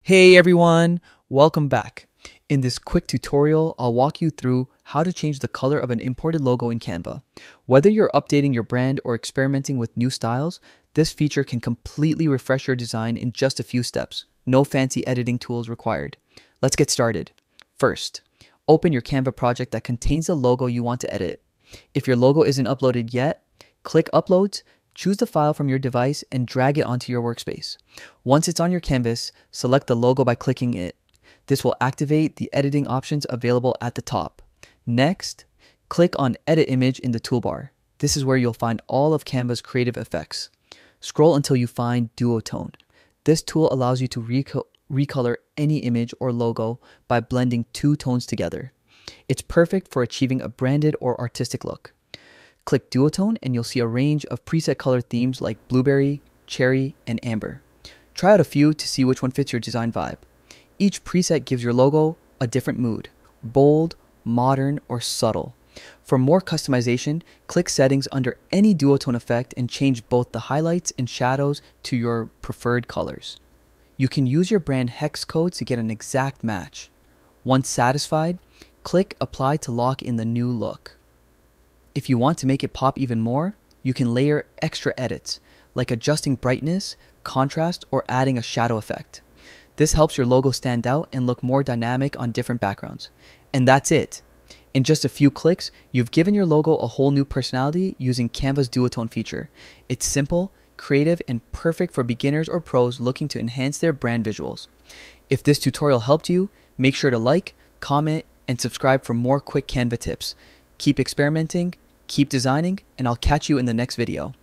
Hey everyone, welcome back. In this quick tutorial, I'll walk you through how to change the color of an imported logo in Canva. Whether you're updating your brand or experimenting with new styles, this feature can completely refresh your design in just a few steps. No fancy editing tools required. Let's get started. First, open your Canva project that contains the logo you want to edit. If your logo isn't uploaded yet, click Uploads, choose the file from your device, and drag it onto your workspace. Once it's on your canvas, select the logo by clicking it. This will activate the editing options available at the top. Next, click on Edit Image in the toolbar. This is where you'll find all of Canva's creative effects. Scroll until you find Duotone. This tool allows you to recolor any image or logo by blending two tones together. It's perfect for achieving a branded or artistic look. Click Duotone and you'll see a range of preset color themes like blueberry, cherry, and amber. Try out a few to see which one fits your design vibe. Each preset gives your logo a different mood: bold, modern, or subtle. For more customization, click Settings under any Duotone effect and change both the highlights and shadows to your preferred colors. You can use your brand hex code to get an exact match. Once satisfied, click Apply to lock in the new look. If you want to make it pop even more, you can layer extra edits, like adjusting brightness, contrast, or adding a shadow effect. This helps your logo stand out and look more dynamic on different backgrounds. And that's it. In just a few clicks, you've given your logo a whole new personality using Canva's Duotone feature. It's simple, creative, and perfect for beginners or pros looking to enhance their brand visuals. If this tutorial helped you, make sure to like, comment, and subscribe for more quick Canva tips. Keep experimenting, keep designing, and I'll catch you in the next video.